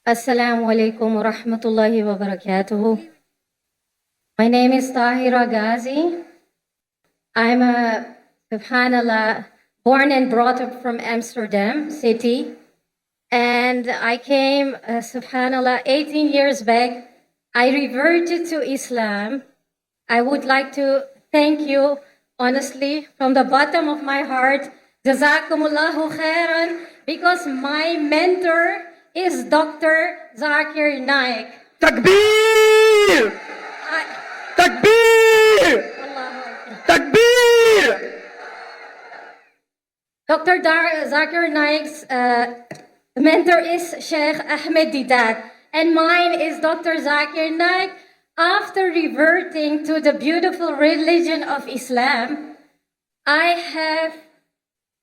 Assalamu alaikum wa rahmatullahi wa barakatuhu. My name is Tahira Ghazi. I'm subhanallah, born and brought up from Amsterdam city. And I came, subhanallah, 18 years back. I reverted to Islam. I would like to thank you, honestly, from the bottom of my heart. Jazakumullahu khairan, because my mentor is Dr. Zakir Naik. Takbir! Takbir! Takbir! Dr. Zakir Naik's mentor is Sheikh Ahmed Didat, and mine is Dr. Zakir Naik. After reverting to the beautiful religion of Islam, I have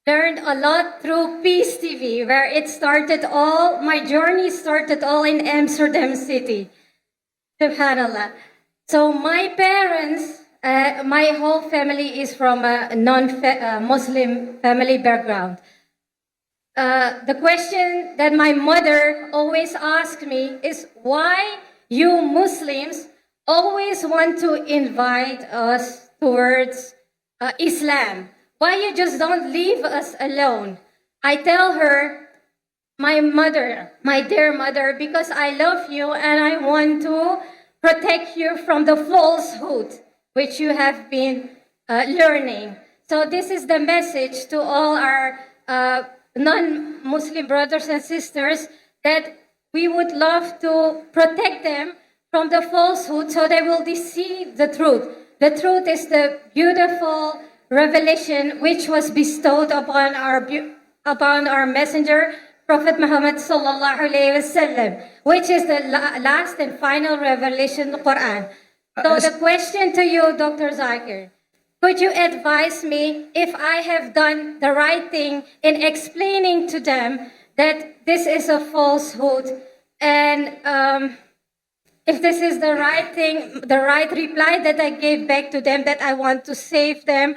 learned a lot through Peace TV, where it started all, my journey started all in Amsterdam city. Subhanallah. So my parents, my whole family is from a non-Muslim family background. The question that my mother always asks me is, why you Muslims always want to invite us towards Islam? Why you just don't leave us alone? I tell her, my mother, my dear mother, because I love you and I want to protect you from the falsehood which you have been learning. So this is the message to all our non-Muslim brothers and sisters, that we would love to protect them from the falsehood so they will see the truth. The truth is the beautiful revelation which was bestowed upon our messenger, Prophet Muhammad sallallahu alaihi wasallam, which is the last and final revelation of the Quran. So the question to you, Dr. Zakir, could you advise me if I have done the right thing in explaining to them that this is a falsehood, and if this is the right thing, the right reply that I gave back to them, that I want to save them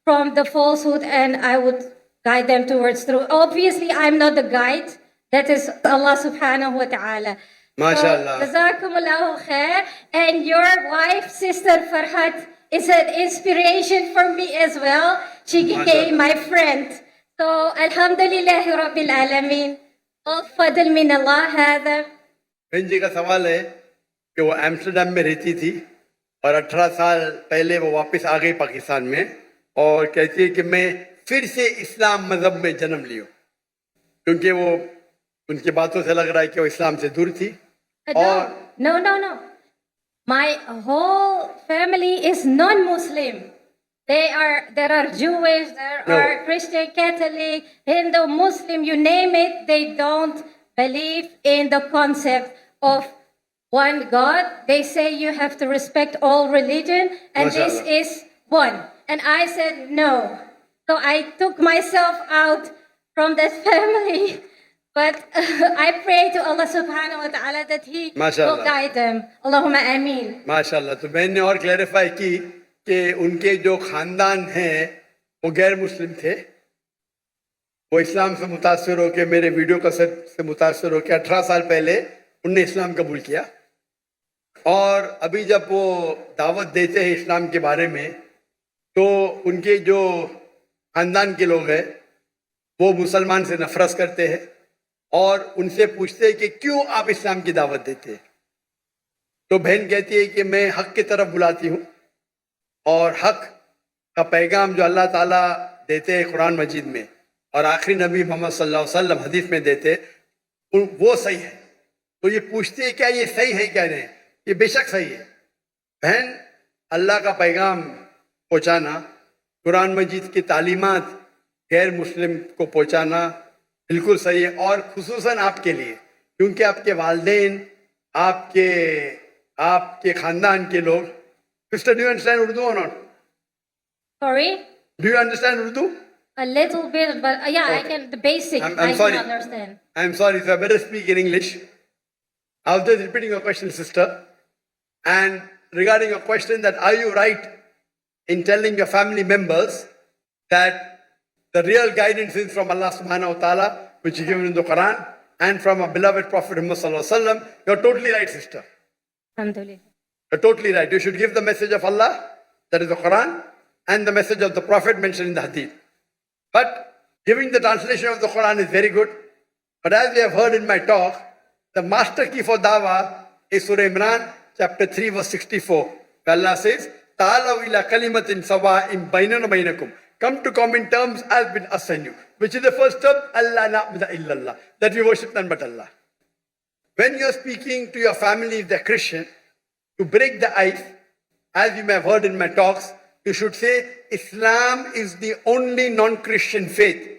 from the falsehood and I would guide them towards truth. Obviously, I'm not the guide. That is Allah subhanahu wa ta'ala. MashaAllah. So, Jazakumullahu khair. And your wife, Sister Farhat, is an inspiration for me as well. She became my friend. So, Alhamdulillahi Rabbil Alameen. All fadl min Allah hada. बहन जी का सवाल है कि वो Amsterdam में रहती थी और 18 साल पहले वो वापस आ गई पाकिस्तान में, और कहती है कि मैं फिर से इस्लाम मजहब में जन्म लियो, क्योंकि वो उनकी बातों से लग रहा है कि वो इस्लाम से दूर थी. और No. My whole family is non-Muslim. There are Jewish, there are Christian, Catholic, Hindu, Muslim, you name it. They don't believe in the concept of one God. They say you have to respect all religion, and this is one. And I said no. So I took myself out from that family. But I pray to Allah subhanahu wa ta'ala that He will guide them. Allahumma ameen. माशाल्लाह. तो बहन ने और clarify की कि उनके जो खानदान हैं वो गैर मुस्लिम थे, वो इस्लाम से मुतासर होकर, मेरे वीडियो कैसेट से मुतासर होकर 18 साल पहले उनने इस्लाम कबूल किया. और अभी जब वो दावत देते हैं इस्लाम के बारे में, तो उनके जो खानदान के लोग हैं वो मुसलमान से नफरत करते हैं और उनसे पूछते हैं कि क्यों आप इस्लाम की दावत देते हैं. तो बहन कहती है कि मैं हक की तरफ बुलाती हूँ, और हक का पैगाम जो अल्लाह ताला देते हैं कुरान मजीद में और आखिरी नबी मोहम्मद सल्लल्लाहु अलैहि वसल्लम हदीस में देते, वो सही है. तो ये पूछते हैं क्या ये सही है, क्या नहीं. ये बेशक सही है. बहन, अल्लाह का पैगाम पहुँचाना, कुरान मजीद की तालीमात गैर मुस्लिम को पहुँचाना बिल्कुल सही है, और खुसूसन आपके लिए, क्योंकि आपके वालिदैन, आपके खानदान के लोग. Sister, do you understand Urdu और not? Sorry? Do you understand Urdu? A little bit, but yeah, okay. I can, the basic, I sorry. can understand. I'm sorry, so I better speak in English. I was just repeating your question, sister. And regarding your question that are you right in telling your family members that the real guidance is from Allah subhanahu wa ta'ala, which is given in the Quran, and from our beloved Prophet Muhammad sallallahu alaihi wasallam. You're totally right, sister. Alhamdulillah. You're totally right. You should give the message of Allah, that is the Quran, and the message of the Prophet mentioned in the Hadith. But giving the translation of the Quran is very good. But as we have heard in my talk, the master key for dawah is Surah Imran, chapter 3, verse 64. Where Allah says, Ta'alaw ila kalimatin sawa'in bainana bainakum. Come to common terms as been assigned you. Which is the first term, Allah na'budu illallah. That we worship none but Allah. When you're speaking to your family, if they're Christian, to break the ice, as you may have heard in my talks, you should say, Islam is the only non-Christian faith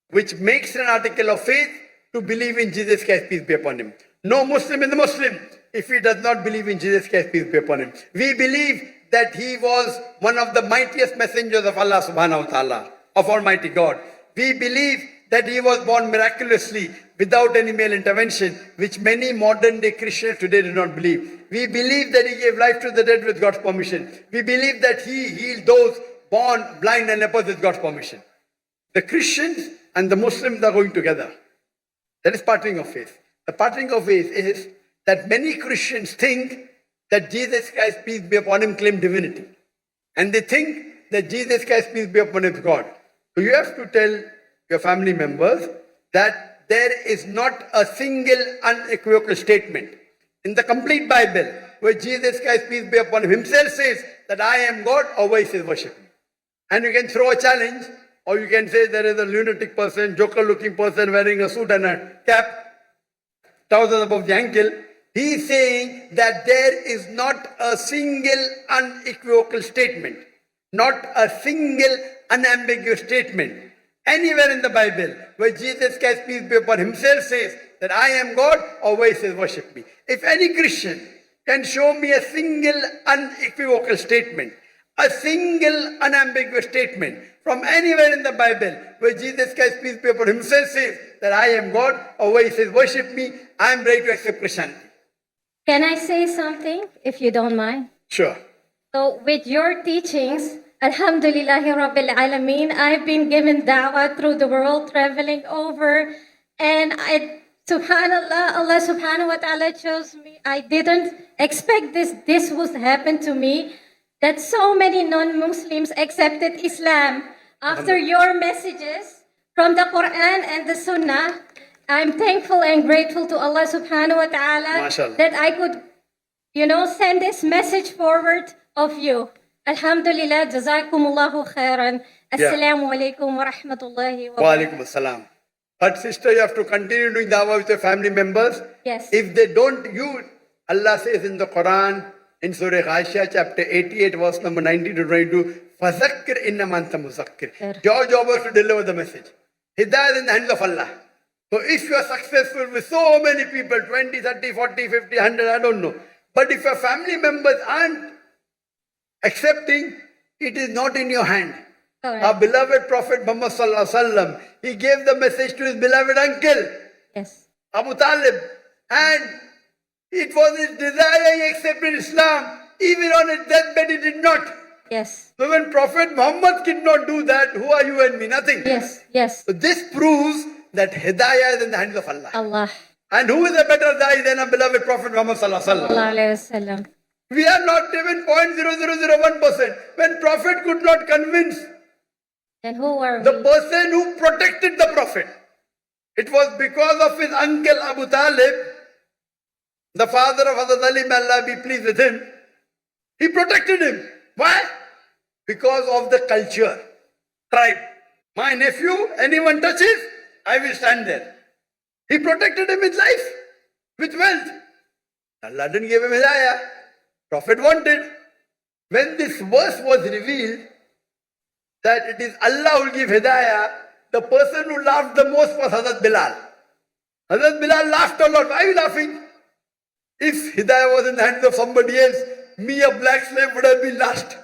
which makes an article of faith to believe in Jesus Christ, peace be upon him. No Muslim is a Muslim if he does not believe in Jesus Christ, peace be upon him. We believe that he was one of the mightiest messengers of Allah subhanahu wa ta'ala, of Almighty God. We believe that he was born miraculously without any male intervention, which many modern day Christians today do not believe. We believe that he gave life to the dead with God's permission. We believe that he healed those born blind and lepers with God's permission. The Christians and the Muslims are going together. That is parting of faith. The parting of faith is that many Christians think that Jesus Christ, peace be upon him, claimed divinity. And they think that Jesus Christ, peace be upon him, is God. So you have to tell your family members that there is not a single unequivocal statement in the complete Bible where Jesus Christ, peace be upon him, himself says that I am God, or where he says worship me. And you can throw a challenge, or you can say there is a lunatic person, joker-looking person wearing a suit and a cap, trousers above the ankle. He is saying that there is not a single unequivocal statement, not a single unambiguous statement anywhere in the Bible where Jesus Christ, peace be upon himself, says that I am God, or where he says worship me. If any Christian can show me a single unequivocal statement, a single unambiguous statement from anywhere in the Bible where Jesus Christ, peace be upon himself, says that I am God, or where he says worship me, I am ready to accept Christianity. Can I say something, if you don't mind? Sure. So with your teachings, Alhamdulillahi Rabbil Alameen, I've been given da'wah through the world, traveling over, and subhanallah, Allah subhanahu wa ta'ala chose me. I didn't expect this would happen to me, that so many non-Muslims accepted Islam after your messages from the Quran and the Sunnah. I'm thankful and grateful to Allah subhanahu wa ta'ala MashaAllah. that I could, send this message forward of you. Alhamdulillah, jazakumullahu khairan. Assalamu alaikum wa rahmatullahi wa Wa alaikum assalam. But sister, you have to continue doing dawah with your family members. Yes. If they don't, Allah says in the Quran, in Surah Ghashiyah, chapter 88, verse number 19 to 22, فَذَكِّرْ إِنَّمَا أَنْتَ مُذَكِّرْ. Your job is to deliver the message. Hidayah is in the hands of Allah. So if you are successful with so many people, 20, 30, 40, 50, 100, I don't know. But if your family members aren't accepting, it is not in your hand. Correct. Our beloved Prophet Muhammad sallallahu alaihi wasallam, he gave the message to his beloved uncle, Yes. Abu Talib, and it was his desire he accepted Islam. Even on his deathbed he did not. Yes. So when Prophet Muhammad did not do that, who are you and me? Nothing. Yes. Yes. So this proves that Hidayah is in the hands of Allah. Allah. And who is a better Da'i than our beloved Prophet Muhammad sallallahu alaihi wasallam? Sallallahu alayhi wasallam. We are not even 0.0001%. When Prophet could not convince Then who are the we? person who protected the Prophet, it was because of his uncle Abu Talib, the father of Hazrat Ali, may Allah be pleased with him. He protected him. Why? Because of the culture, tribe. My nephew, anyone touches, I will stand there. He protected him with life, with wealth. Allah didn't give him hidayah. Prophet wanted. When this verse was revealed, that it is Allah who will give hidayah, the person who laughed the most was Hazrat Bilal. Hazrat Bilal laughed a lot. Why are you laughing? If hidayah was in the hands of somebody else, me, a black slave, would have been last.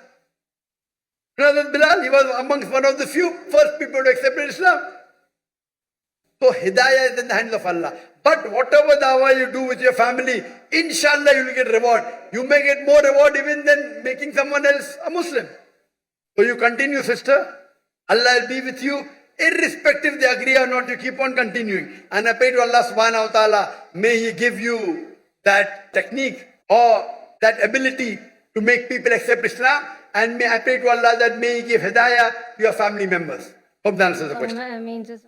Hazrat Bilal, he was amongst one of the few first people to accept Islam. So hidayah is in the hands of Allah. But whatever dawah you do with your family, inshallah you will get reward. You may get more reward even than making someone else a Muslim. So you continue, sister. Allah will be with you. irrespective they agree or not, you keep on continuing. And I pray to Allah subhanahu wa ta'ala, may He give you that technique or that ability to make people accept Islam. And may I pray to Allah that may He give hidayah to your family members. Hope that answers the question. I mean, just